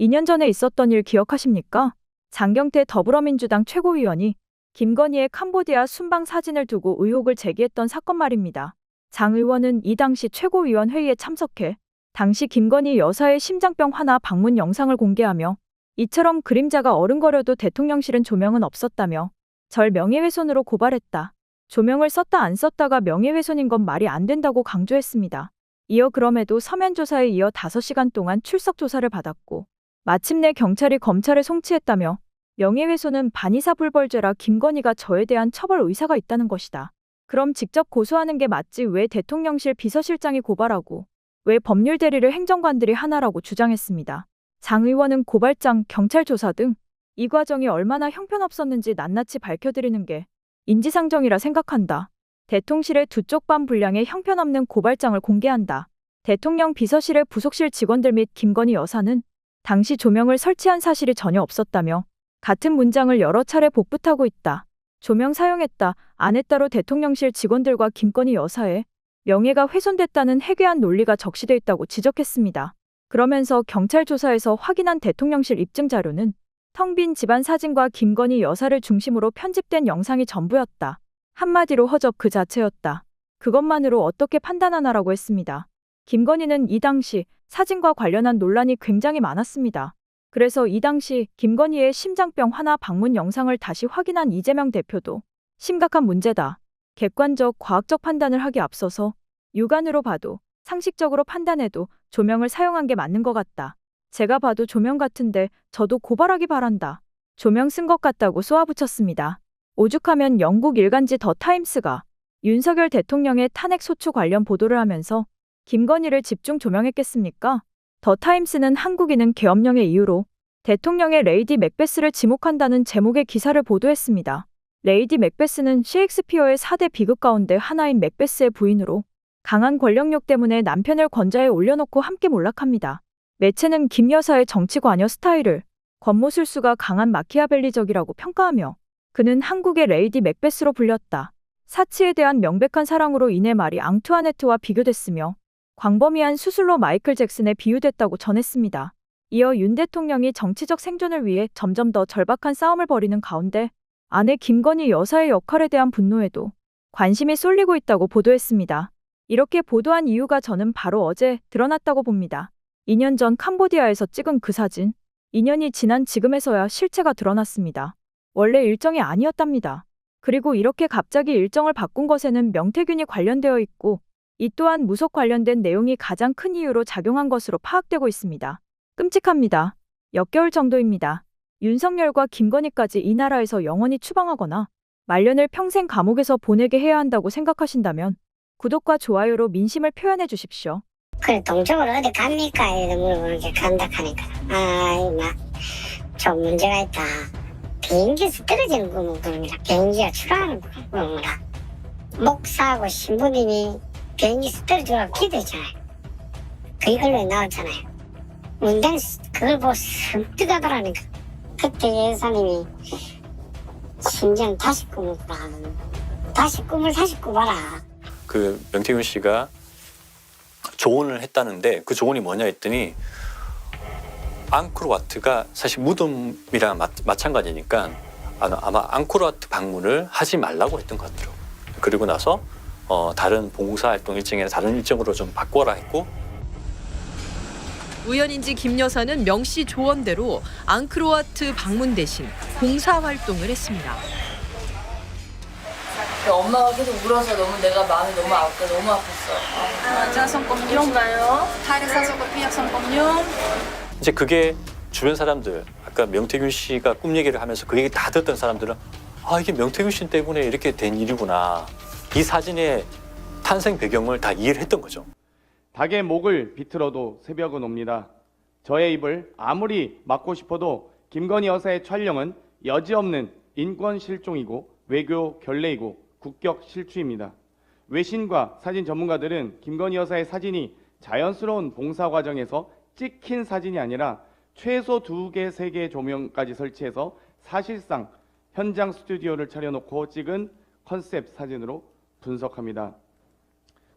2년 전에 있었던 일 기억하십니까? 장경태 더불어민주당 최고위원이 김건희의 캄보디아 순방 사진을 두고 의혹을 제기했던 사건 말입니다. 장 의원은 이 당시 최고위원 회의에 참석해 당시 김건희 여사의 심장병 환아 방문 영상을 공개하며 이처럼 그림자가 어른거려도 대통령실은 조명은 없었다며 절 명예훼손으로 고발했다. 조명을 썼다 안 썼다가 명예훼손인 건 말이 안 된다고 강조했습니다. 이어 그럼에도 서면 조사에 이어 5시간 동안 출석 조사를 받았고 마침내 경찰이 검찰에 송치했다며 명예훼손은 반의사불벌죄라 김건희가 저에 대한 처벌 의사가 있다는 것이다. 그럼 직접 고소하는 게 맞지 왜 대통령실 비서실장이 고발하고 왜 법률 대리를 행정관들이 하나라고 주장했습니다. 장 의원은 고발장, 경찰 조사 등 이 과정이 얼마나 형편없었는지 낱낱이 밝혀드리는 게 인지상정이라 생각한다. 대통령실의 두 쪽 반 분량의 형편없는 고발장을 공개한다. 대통령 비서실의 부속실 직원들 및 김건희 여사는 당시 조명을 설치한 사실이 전혀 없었다며 같은 문장을 여러 차례 복붙하고 있다. 조명 사용했다, 안 했다로 대통령실 직원들과 김건희 여사의 명예가 훼손됐다는 해괴한 논리가 적시돼 있다고 지적했습니다. 그러면서 경찰 조사에서 확인한 대통령실 입증 자료는 텅 빈 집안 사진과 김건희 여사를 중심으로 편집된 영상이 전부였다. 한마디로 허접 그 자체였다. 그것만으로 어떻게 판단하나라고 했습니다. 김건희는 이 당시 사진과 관련한 논란이 굉장히 많았습니다. 그래서 이 당시 김건희의 심장병 환아 방문 영상을 다시 확인한 이재명 대표도 심각한 문제다. 객관적, 과학적 판단을 하기 앞서서 육안으로 봐도 상식적으로 판단해도 조명을 사용한 게 맞는 것 같다. 제가 봐도 조명 같은데 저도 고발하기 바란다. 조명 쓴 것 같다고 쏘아붙였습니다. 오죽하면 영국 일간지 더 타임스가 윤석열 대통령의 탄핵 소추 관련 보도를 하면서 김건희를 집중 조명했겠습니까? 더 타임스는 한국인은 계엄령의 이유로 대통령의 레이디 맥베스를 지목한다는 제목의 기사를 보도했습니다. 레이디 맥베스는 셰익스피어의 4대 비극 가운데 하나인 맥베스의 부인으로 강한 권력욕 때문에 남편을 권좌에 올려놓고 함께 몰락합니다. 매체는 김 여사의 정치 관여 스타일을 권모술수가 강한 마키아벨리적이라고 평가하며 그는 한국의 레이디 맥베스로 불렸다. 사치에 대한 명백한 사랑으로 인해 마리 앙투아네트와 비교됐으며 광범위한 수술로 마이클 잭슨에 비유됐다고 전했습니다. 이어 윤 대통령이 정치적 생존을 위해 점점 더 절박한 싸움을 벌이는 가운데 아내 김건희 여사의 역할에 대한 분노에도 관심이 쏠리고 있다고 보도했습니다. 이렇게 보도한 이유가 저는 바로 어제 드러났다고 봅니다. 2년 전 캄보디아에서 찍은 그 사진, 2년이 지난 지금에서야 실체가 드러났습니다. 원래 일정이 아니었답니다. 그리고 이렇게 갑자기 일정을 바꾼 것에는 명태균이 관련되어 있고 이 또한 무속 관련된 내용이 가장 큰 이유로 작용한 것으로 파악되고 있습니다. 끔찍합니다. 역겨울 정도입니다. 윤석열과 김건희까지 이 나라에서 영원히 추방하거나 말년을 평생 감옥에서 보내게 해야 한다고 생각하신다면 구독과 좋아요로 민심을 표현해 주십시오. 그래 동쪽으로 어디 갑니까? 이렇게 물어보는 게 간다 하니까 좀 문제가 있다. 비행기에서 떨어지는 꿈은 그럽니다. 비행기가 출항하는 꿈입니다. 목사하고 신부님이 비행기에서 떨어지라고 기도했잖아요. 그 이걸로 나왔잖아요. 문당 그걸 보고 섬뜩하더라니까. 그때 예수님이 심장 다시 꿈을 꾸라. 다시 꿈을 다시 꾸봐라. 그 명태균 씨가 조언을 했다는데 그 조언이 뭐냐 했더니 앙코르와트가 사실 무덤이랑 마찬가지니까 아마 앙코르와트 방문을 하지 말라고 했던 것 같더라고요. 그리고 나서 다른 봉사활동 일정이나 다른 일정으로 좀 바꿔라 했고 우연인지 김 여사는 명 씨 조언대로 앙크로와트 방문 대신 봉사활동을 했습니다. 엄마가 계속 울어서 내가 마음이 너무 아프고 너무 아팠어. 이런가요? 타이레사서 피약성법용. 이제 그게 주변 사람들 아까 명태균 씨가 꿈 얘기를 하면서 그 얘기 다 듣던 사람들은 이게 명태균 씨 때문에 이렇게 된 일이구나. 이 사진의 탄생 배경을 다 이해를 했던 거죠. 닭의 목을 비틀어도 새벽은 옵니다. 저의 입을 아무리 막고 싶어도 김건희 여사의 촬영은 여지없는 인권 실종이고 외교 결례이고 국격 실추입니다. 외신과 사진 전문가들은 김건희 여사의 사진이 자연스러운 봉사 과정에서 찍힌 사진이 아니라 최소 2개, 3개 조명까지 설치해서 사실상 현장 스튜디오를 차려놓고 찍은 컨셉 사진으로 분석합니다.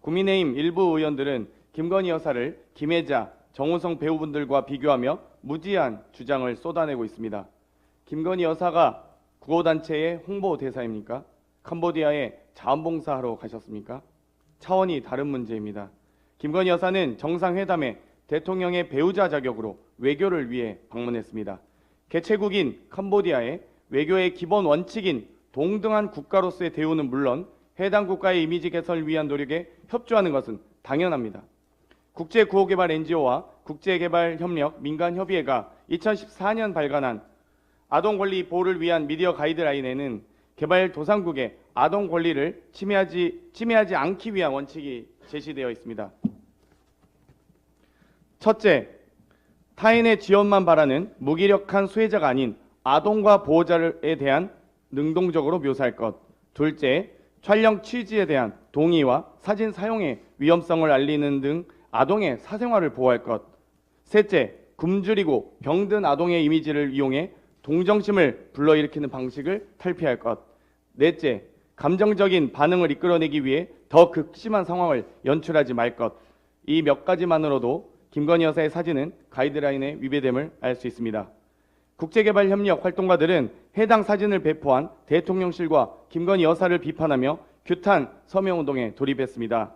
국민의힘 일부 의원들은 김건희 여사를 김혜자 정우성 배우분들과 비교하며 무지한 주장을 쏟아내고 있습니다. 김건희 여사가 구호단체의 홍보대사입니까? 캄보디아에 자원봉사하러 가셨습니까? 차원이 다른 문제입니다. 김건희 여사는 정상회담에 대통령의 배우자 자격으로 외교를 위해 방문했습니다. 개최국인 캄보디아에 외교의 기본 원칙인 동등한 국가로서의 대우는 물론 해당 국가의 이미지 개선을 위한 노력에 협조하는 것은 당연합니다. 국제구호개발 NGO와 국제개발협력 민간협의회가 2014년 발간한 아동권리 보호를 위한 미디어 가이드라인에는 개발도상국의 아동 권리를 침해하지 않기 위한 원칙이 제시되어 있습니다. 첫째, 타인의 지원만 바라는 무기력한 수혜자가 아닌 아동과 보호자에 대한 능동적으로 묘사할 것. 둘째, 촬영 취지에 대한 동의와 사진 사용의 위험성을 알리는 등 아동의 사생활을 보호할 것. 셋째, 굶주리고 병든 아동의 이미지를 이용해 동정심을 불러일으키는 방식을 탈피할 것. 넷째, 감정적인 반응을 이끌어내기 위해 더 극심한 상황을 연출하지 말 것. 이 몇 가지만으로도 김건희 여사의 사진은 가이드라인에 위배됨을 알 수 있습니다. 국제개발협력 활동가들은 해당 사진을 배포한 대통령실과 김건희 여사를 비판하며 규탄 서명운동에 돌입했습니다.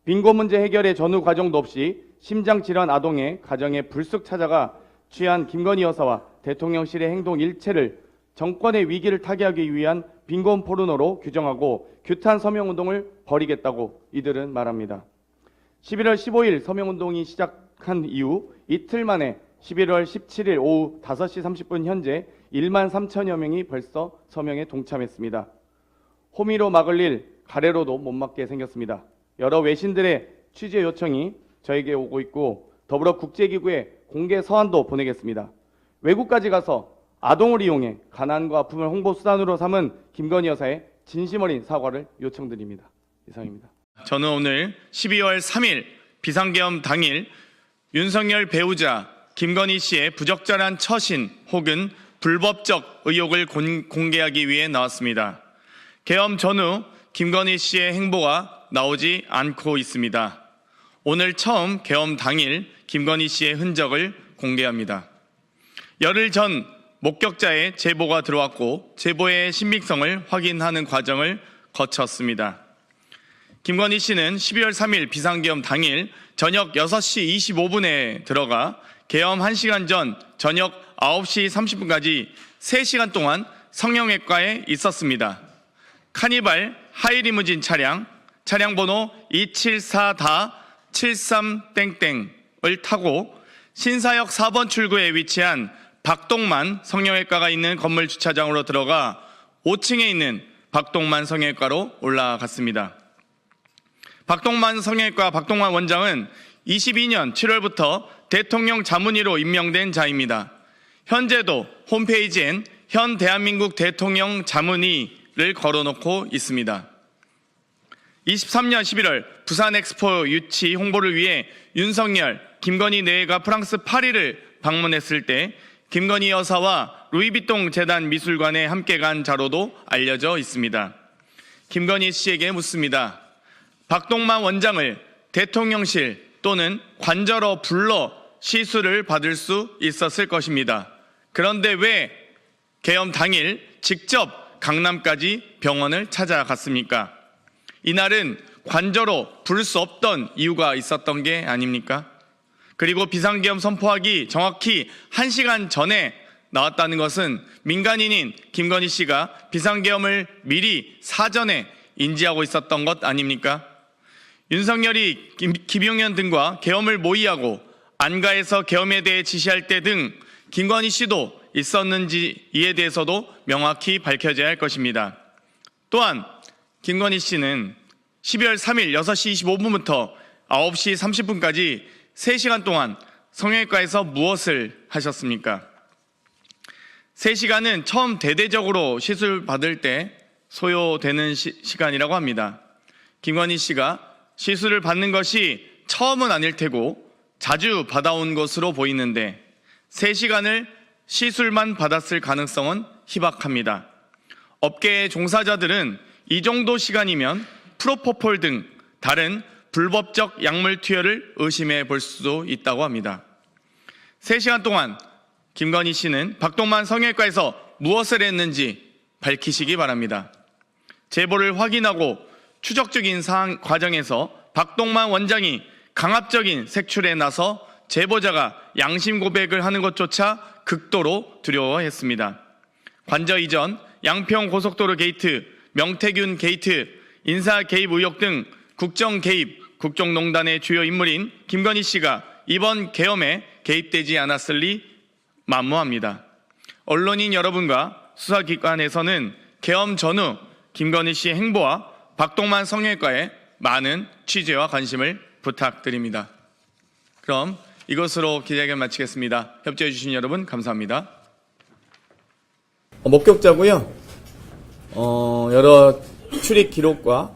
빈곤 문제 해결의 전후 과정도 없이 심장질환 아동의 가정에 불쑥 찾아가 취한 김건희 여사와 대통령실의 행동 일체를 정권의 위기를 타개하기 위한 빈곤 포르노로 규정하고 규탄 서명운동을 벌이겠다고 이들은 말합니다. 11월 15일 서명운동이 시작한 이후 이틀 만에 11월 17일 오후 5시 30분 현재 1만 3천여 명이 벌써 서명에 동참했습니다. 호미로 막을 일 가래로도 못 막게 생겼습니다. 여러 외신들의 취재 요청이 저에게 오고 있고 더불어 국제기구에 공개 서한도 보내겠습니다. 외국까지 가서 아동을 이용해 가난과 아픔을 홍보 수단으로 삼은 김건희 여사의 진심 어린 사과를 요청드립니다. 이상입니다. 저는 오늘 12월 3일 비상계엄 당일 윤석열 배우자 김건희 씨의 부적절한 처신 혹은 불법적 의혹을 공개하기 위해 나왔습니다. 계엄 전후 김건희 씨의 행보가 나오지 않고 있습니다. 오늘 처음 계엄 당일 김건희 씨의 흔적을 공개합니다. 열흘 전 목격자의 제보가 들어왔고 제보의 신빙성을 확인하는 과정을 거쳤습니다. 김건희 씨는 12월 3일 비상계엄 당일 저녁 6시 25분에 들어가 계엄 1시간 전 저녁 9시 30분까지 3시간 동안 성형외과에 있었습니다. 카니발 하이리무진 차량 번호 274-73땡땡을 타고 신사역 4번 출구에 위치한 박동만 성형외과가 있는 건물 주차장으로 들어가 5층에 있는 박동만 성형외과로 올라갔습니다. 박동만 성형외과 박동만 원장은 22년 7월부터 대통령 자문의로 임명된 자입니다. 현재도 홈페이지엔 현 대한민국 대통령 자문의를 걸어놓고 있습니다. 23년 11월 부산 엑스포 유치 홍보를 위해 윤석열, 김건희 내외가 프랑스 파리를 방문했을 때 김건희 여사와 루이비통 재단 미술관에 함께 간 자로도 알려져 있습니다. 김건희 씨에게 묻습니다. 박동만 원장을 대통령실 또는 관저로 불러 시술을 받을 수 있었을 것입니다. 그런데 왜 계엄 당일 직접 강남까지 병원을 찾아갔습니까? 이날은 관저로 부를 수 없던 이유가 있었던 게 아닙니까? 그리고 비상계엄 선포하기 정확히 1시간 전에 나왔다는 것은 민간인인 김건희 씨가 비상계엄을 미리 사전에 인지하고 있었던 것 아닙니까? 윤석열이 김용현 등과 계엄을 모의하고 안가에서 계엄에 대해 지시할 때 등 김건희 씨도 있었는지 이에 대해서도 명확히 밝혀져야 할 것입니다. 또한 김건희 씨는 12월 3일 6시 25분부터 9시 30분까지 3시간 동안 성형외과에서 무엇을 하셨습니까? 3시간은 처음 대대적으로 시술 받을 때 소요되는 시간이라고 합니다. 김건희 씨가 시술을 받는 것이 처음은 아닐 테고 자주 받아온 것으로 보이는데 3시간을 시술만 받았을 가능성은 희박합니다. 업계의 종사자들은 이 정도 시간이면 프로포폴 등 다른 불법적 약물 투여를 의심해 볼 수도 있다고 합니다. 3시간 동안 김건희 씨는 박동만 성형외과에서 무엇을 했는지 밝히시기 바랍니다. 제보를 확인하고 추적적인 사항 과정에서 박동만 원장이 강압적인 색출에 나서 제보자가 양심 고백을 하는 것조차 극도로 두려워했습니다. 관저 이전, 양평 고속도로 게이트, 명태균 게이트, 인사 개입 의혹 등 국정 개입, 국정농단의 주요 인물인 김건희 씨가 이번 계엄에 개입되지 않았을 리 만무합니다. 언론인 여러분과 수사기관에서는 계엄 전후 김건희 씨의 행보와 박동만 성형외과의 많은 취재와 관심을 부탁드립니다. 그럼 이것으로 기자회견 마치겠습니다. 협조해 주신 여러분 감사합니다. 목격자고요. 여러 출입 기록과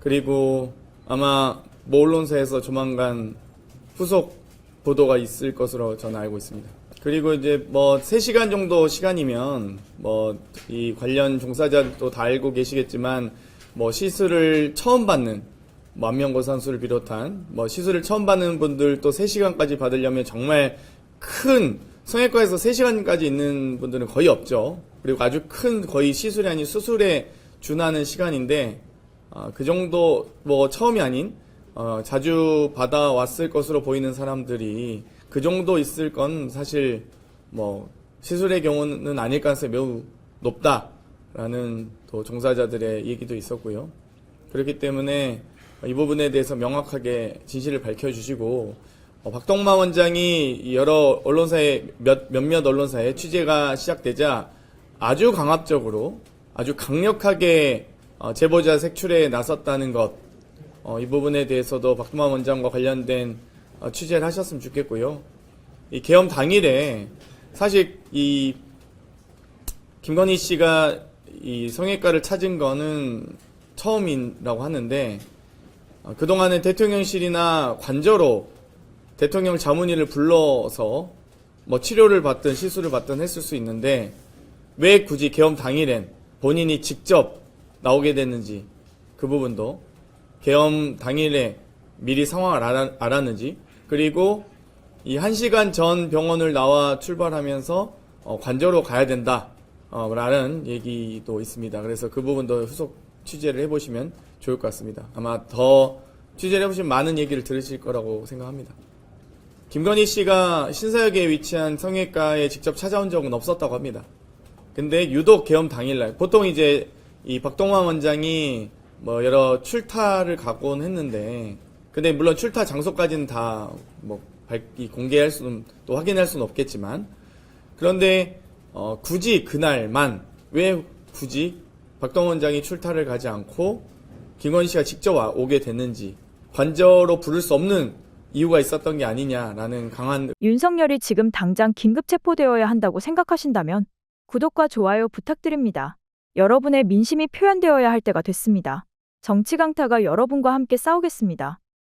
그리고 아마 모 언론사에서 조만간 후속 보도가 있을 것으로 저는 알고 있습니다. 그리고 이제 3시간 정도 시간이면 이 관련 종사자도 다 알고 계시겠지만 시술을 처음 받는 안면고 선수를 비롯한 시술을 처음 받는 분들 또 3시간까지 받으려면 정말 큰 성형외과에서 3시간까지 있는 분들은 거의 없죠. 그리고 아주 큰 거의 시술이 아닌 수술에 준하는 시간인데 그 정도 처음이 아닌 자주 받아왔을 것으로 보이는 사람들이 그 정도 있을 건 사실 시술의 경우는 아닐 가능성이 매우 높다라는 또 종사자들의 얘기도 있었고요. 그렇기 때문에 이 부분에 대해서 명확하게 진실을 밝혀주시고 박동만 원장이 여러 언론사에 몇몇 언론사에 취재가 시작되자 아주 강압적으로 아주 강력하게 제보자 색출에 나섰다는 것, 이 부분에 대해서도 박동만 원장과 관련된 취재를 하셨으면 좋겠고요. 이 계엄 당일에 사실 이 김건희 씨가 이 성형외과를 찾은 거는 처음이라고 하는데 그동안은 대통령실이나 관저로 대통령 자문의를 불러서 치료를 받든 시술을 받든 했을 수 있는데 왜 굳이 계엄 당일엔 본인이 직접 나오게 됐는지 그 부분도 계엄 당일에 미리 상황을 알았는지 그리고 이 1시간 전 병원을 나와 출발하면서 관저로 가야 된다 라는 얘기도 있습니다. 그래서 그 부분도 후속 취재를 해보시면 좋을 것 같습니다. 아마 더 취재를 해보시면 많은 얘기를 들으실 거라고 생각합니다. 김건희 씨가 신사역에 위치한 성형외과에 직접 찾아온 적은 없었다고 합니다. 근데 유독 계엄 당일날 보통 이제 이 박동만 원장이 여러 출타를 가곤 했는데 근데 물론 출타 장소까지는 다 공개할 수는 또 확인할 수는 없겠지만 그런데 굳이 그날만 왜 굳이 박동만 원장이 출타를 가지 않고 김건희 씨가 직접 오게 됐는지 관저로 부를 수 없는 이유가 있었던 게 아니냐라는 강한 윤석열이 지금 당장 긴급 체포되어야 한다고 생각하신다면 구독과 좋아요 부탁드립니다. 여러분의 민심이 표현되어야 할 때가 됐습니다. 정치 강타가 여러분과 함께 싸우겠습니다.